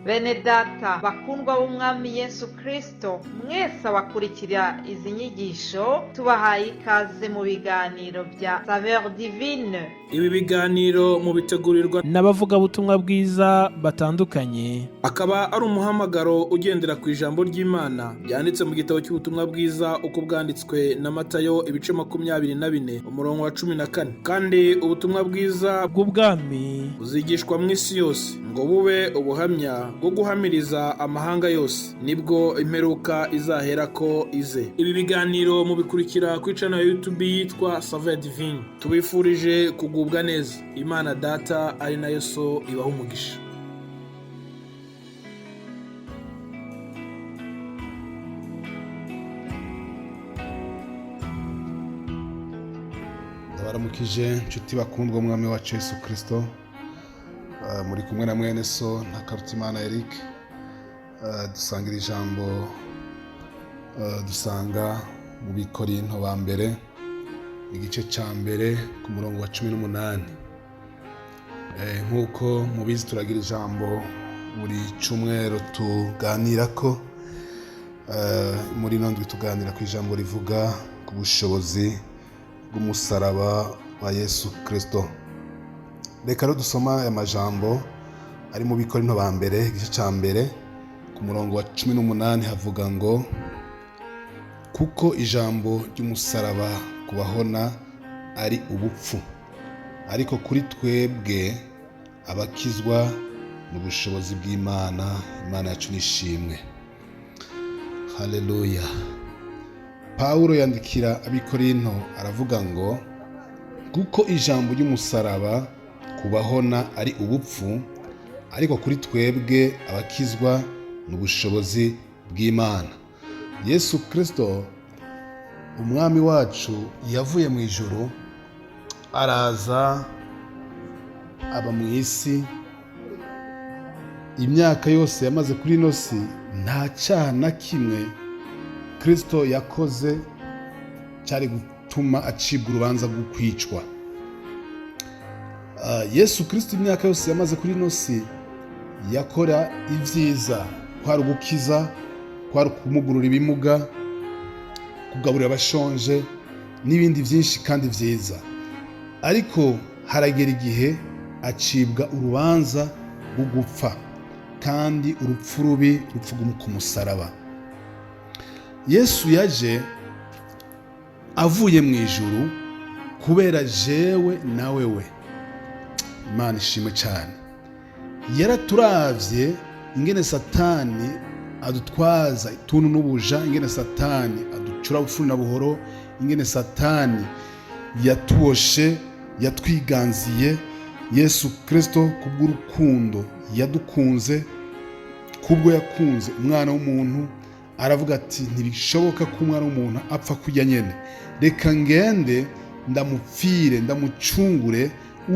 Bene data bakundwa b'umwami Yesu Kristo, mwese abakurikira izi nyigisho tubahaye ikaze mu biganiro bya SAVEUR divine. Ibi biganiro mu bitegurirwa n'abavuga butumwa bwiza batandukanye, akaba ari umuhamagaro ugendera ku ijambo ry'Imana byanditse mu gitabo cy'ubutumwa bwiza uko bwanditswe na Matayo ibice 24 umurongo wa 14. Kandi ubutumwa bwiza bw'ubwami buzigishwa mu isi yose ngo bube ubuhamya bwo guhamiriza amahanga yose, nibwo imperuka izahera ko ize. Ibi biganiro mubikurikira ku channel ya YouTube yitwa SAVEUR divine. Tubifurije kugubwa neza. Imana Data ari na Yesu ibaho umugisha. Ndabaramukije inshuti bakundwa umwami wacu Yesu Kristo, muri kumwe na mwene so NTAKARUTIMANA Eric. Dusangira ijambo dusanga mu Bikorinto ba mbere igice cya mbere ku murongo wa 18. Nk'uko mubizi turagira ijambo buri cyumweru tuganirako. Muri nondwi tuganira ku ijambo rivuga ku bushobozi bw'umusaraba wa Yesu Kristo. Reka rero dusoma aya majambo ari mu Bikorinto ba mbere igice cya mbere ku murongo wa 18. Havuga ngo, kuko ijambo ry'umusaraba kubahona ari ubupfu, ariko kuri twebwe abakizwa mu bushobozi bw'Imana. Imana yacu nishimwe. Haleluya. Paulo yandikira Abikorinto aravuga ngo, kuko ijambo ry'umusaraba kubahona ari ubupfu, ariko kuri twebwe abakizwa mu bushobozi bw'Imana. Yesu Kristo umwami wacu yavuye mu ijuru araza aba mu isi. Imyaka yose yamaze kuri ino si nta cyaha na kimwe Kristo yakoze cyari gutuma acibwa urubanza rwo kwicwa. Yesu Kristo imyaka yose yamaze kuri ino si yakora ibyiza, kwari ugukiza, kwari kumugurura ibimuga, kugaburira abashonje n'ibindi byinshi kandi byiza. Ariko haragera igihe acibwa urubanza rwo gupfa, kandi urupfu rubi, urupfu ku musaraba. Yesu yaje avuye mu ijuru kubera jewe na wewe. Imana ishimwe cyane. Yaraturavye ingene Satani adutwaza ituntu n'ubuja, ingene Satani aducura bufuru na buhoro, ingene Satani yatuboshe, yatwiganziye. Yesu Kristo kubw'urukundo yadukunze, kubwo yakunze umwana w'umuntu, aravuga ati ntibishoboka ko umwana w'umuntu apfa kujya nyene, reka ngende ndamupfire, ndamucungure.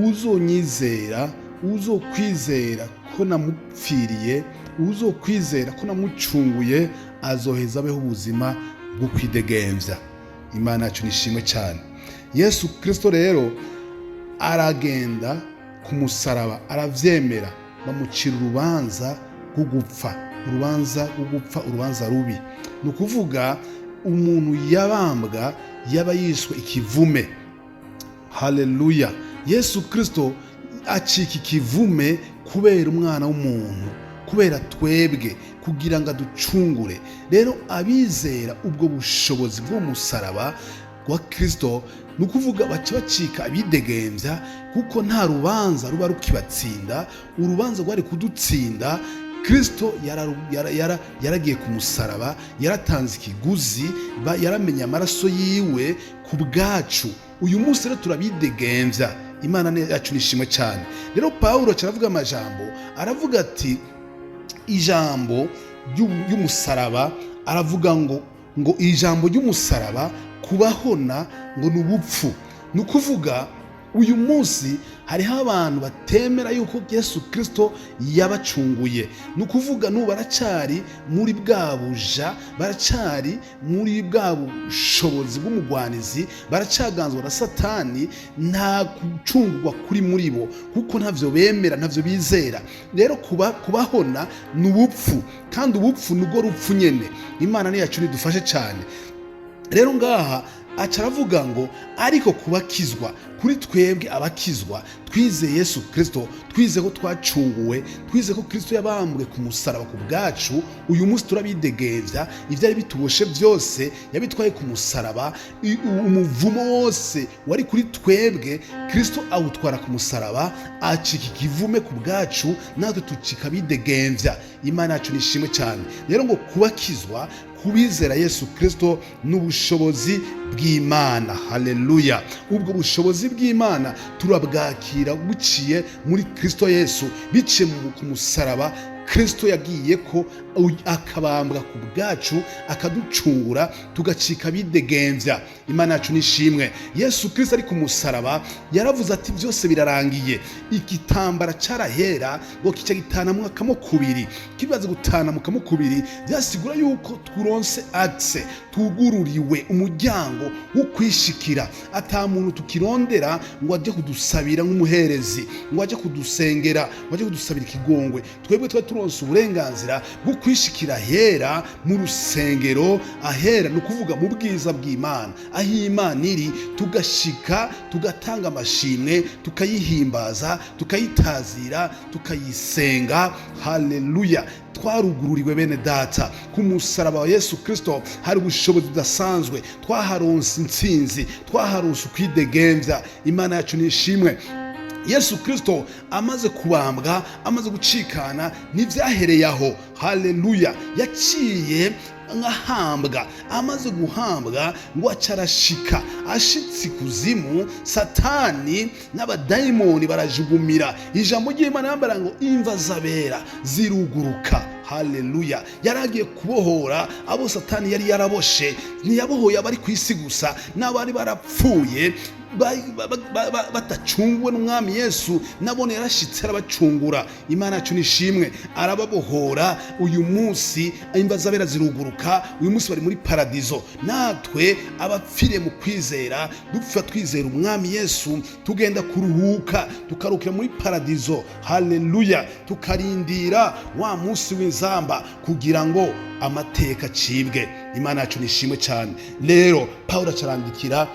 Uzonyizera, uzokwizera ko namupfiriye, uzokwizera ko namucunguye, azoheza abeho ubuzima bwo kwidegembya. Imana yacu nishimwe cyane. Yesu Kristo rero aragenda ku musaraba, aravyemera, bamucira urubanza rwo gupfa, urubanza rwo gupfa, urubanza rubi. Ni ukuvuga umuntu yabambwa yaba yishwe ikivume. Haleluya. Yesu Kristo acika ikivume kubera umwana w'umuntu, kubera twebwe, kugira ngo aducungure. Rero abizera ubwo bushobozi bw'umusaraba wa Kristo, ni ukuvuga baca bacika abidegembya, kuko nta rubanza ruba rukibatsinda. Urubanza rwari kudutsinda. Kristo yaragiye ku musaraba, yaratanze ikiguzi, yaramenye amaraso yiwe ku bwacu. Uyu munsi rero turabidegembya. Imana yacu nishimwe cyane. Rero Paulo aravuga amajambo, aravuga ati ijambo ry'umusaraba, aravuga ngo ijambo ry'umusaraba kubahona ngo ni ubupfu. Ni ukuvuga uyu munsi hariho abantu batemera yuko Yesu Kristo yabacunguye. Ni ukuvuga n'ubu baracari muri bwa buja, baracari muri bwa bushobozi bw'umugwanizi, baracaganzwa na Satani, nta gucungurwa kuri muri bo kuko ntavyo bemera, ntavyo bizera. Rero kubahona ni ubupfu, kandi ubupfu nibwo rupfu nyene. Imana ni yacu nidufashe cyane. Rero ngaha aca aravuga ngo ariko kubakizwa kuri twebwe abakizwa twizeye Yesu Kristo, twize ko twacunguwe, twize ko Kristo yabambwe ku musaraba ku bwacu, uyu munsi turabidegevya, ivyari bituboshe byose yabitwaye ku musaraba. Umuvumo wose wari kuri twebwe Kristo awutwara ku musaraba, acika ikivume ku bwacu, natwe tucika bidegevya. Imana yacu nishimwe cyane. Rero ngo kubakizwa kubizera Yesu Kristo n'ubushobozi bw'Imana. Haleluya! Ubwo bushobozi bw'Imana turabwakira buciye muri Kristo Yesu, biciye ku musaraba. Kristo yagiye ko akabambwa ku bwacu, akaducungura, tugacika bidegembya. Imana yacu nishimwe. Yesu Kristo ari ku musaraba yaravuze ati byose birarangiye. Igitambara carahera ngo kica gitana mu kamo kubiri. Kibaze gutana mu kamo kubiri byasigura yuko turonse access, tugururiwe umuryango wo kwishikira. Ata muntu tukirondera ngo ajye kudusabira nk'umuherezi, ngo ajye kudusengera, ngo ajye kudusabira ikigongwe. Twebwe turonse uburenganzira bwo kwishikira hera mu rusengero, ahera no kuvuga mu bwiza bw'Imana, aho Imana iri, tugashika, tugatanga amashimwe, tukayihimbaza, tukayitazira, tukayisenga. Haleluya! Twarugururiwe bene data ku musaraba wa Yesu Kristo, hari ubushobozi budasanzwe, twaharonse intsinzi, twaharonse ukwidegembya. Imana yacu nishimwe. Yesu Kristo amaze kubambwa, amaze gucikana, nivyahereye aho. Haleluya! Yaciye nkahambwa, amaze guhambwa ngo acarashika, ashitsi kuzimu, Satani n'abadayimoni barajugumira. Ijambo ry'Imana yambara ngo imva zabera ziruguruka. Haleluya! Yaragiye kubohora abo Satani yari yaraboshe. Ntiyabohoye abari ku isi gusa, n'abari barapfuye batacunguwe n'umwami Yesu, nabone yarashitse arabacungura. Imana yacu nishimwe, arababohora. Uyu munsi imva zabera ziruguruka, uyu munsi bari muri paradizo. Natwe abapfire mu kwizera, dupfa twizera umwami Yesu, tugenda kuruhuka, tukarukira muri paradizo. Haleluya! Tukarindira wa munsi w'inzamba kugira ngo amateka cibwe. Imana yacu nishimwe cyane. Rero Paulo acarandikira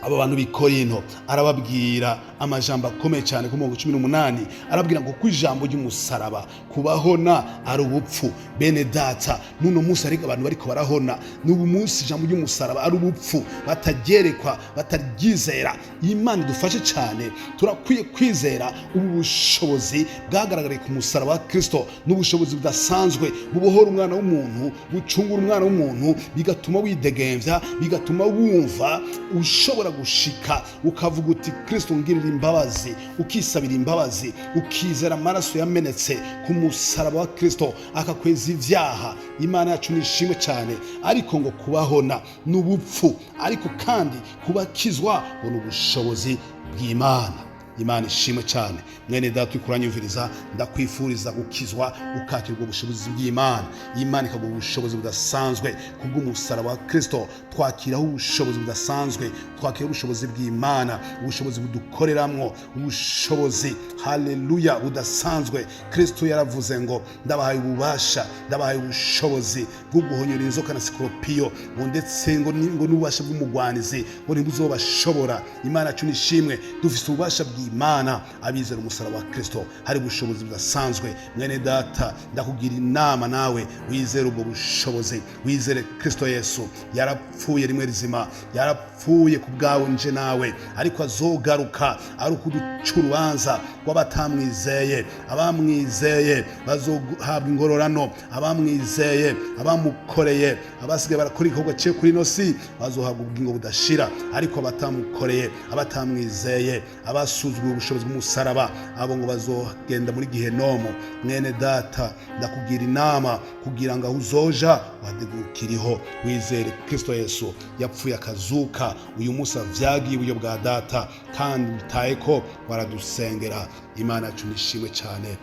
abo bantu b'Ikorinto, arababwira amajambo akomeye cyane ku murongo 18. Arabwira ngo ku ijambo ry'umusaraba kubahona ari ubupfu. Bene data, nuno munsi ariko abantu bariko barahona, n'ubu munsi ijambo ry'umusaraba ari ubupfu, batagerekwa, bataryizera. Imana idufashe cyane, turakwiye kwizera ubu bushobozi bwagaragariye ku musaraba wa Kristo, n'ubushobozi budasanzwe bubohora umwana w'umuntu, bucungura umwana w'umuntu, bigatuma widegembya, bigatuma wumva ushobora gushika, ukavuga uti Kristo ngirira imbabazi, ukisabira imbabazi, ukizera amaraso yamenetse ku musaraba wa Kristo akakweza ivyaha. Imana yacu nishimwe cyane. Ariko ngo kubahona n'ubupfu, ariko kandi kubakizwa ngo n'ubushobozi bw'Imana. Imana ishimwe cyane. Mwene data ukuranyumviriza, ndakwifuriza gukizwa, ukakirwa ubushobozi bw'Imana. Imana ikaguha ubushobozi budasanzwe kubw'umusaraba wa Kristo. Twakiraho ubushobozi budasanzwe, twakiraho ubushobozi bw'Imana, ubushobozi budukoreramwo, ubushobozi haleluya budasanzwe. Kristo yaravuze ngo ndabahaye ububasha, ndabahaye ubushobozi bwo guhonyora inzoka na sikoropiyo, ngo ndetse ngo n'ububasha bw'umugwanizi ngo ntibuzobashobora. Imana yacu nishimwe, dufise ububasha bw'Imana. Abizera umusaraba wa Kristo hari ubushobozi budasanzwe. Mwene data, ndakugira inama nawe wizere ubwo bushobozi, wizere Kristo Yesu. Yarapfuye rimwe rizima, yarapfuye ku bwawe nje nawe, ariko azogaruka ari ukuduca urubanza rw'abatamwizeye. Abamwizeye bazohabwa ingororano, abamwizeye, abamukoreye, abasigaye barakora igikorwa cye kuri ino si bazohabwa ubugingo budashira. Ariko abatamukoreye, abatamwizeye, abasuzuguye basuzugura ubushobozi bw'umusaraba abo ngo bazogenda muri gihenomo. Mwene data ndakubwira inama kugira ngo aho uzoja wadegukiriho, wizere Kristo Yesu yapfuye akazuka, uyu munsi avyagiye uburyo bwa data, kandi utaye ko baradusengera. Imana yacu nishimwe cyane,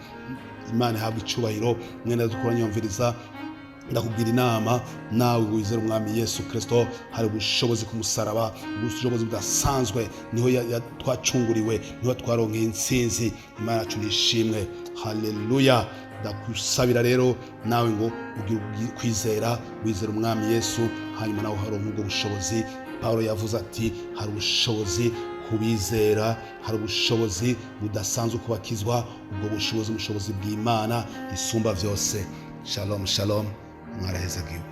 Imana ihabwa icubahiro. Mwene dukora nyumviriza, ndakubwira inama nawe wizera umwami Yesu Kristo, hari ubushobozi ku musaraba, ubushobozi budasanzwe, niho twacunguriwe, niho twaronkeye intsinzi. Imana yacu nishimwe, haleluya. Ndakusabira rero nawe ngo ugire kwizera, wizera umwami Yesu, hanyuma nawe haronka ubwo bushobozi. Paulo yavuze ati hari ubushobozi kubizera, hari ubushobozi budasanzwe kubakizwa, ubwo bushobozi bw'Imana isumba vyose. Shalom shalom, mwarahezagiwe.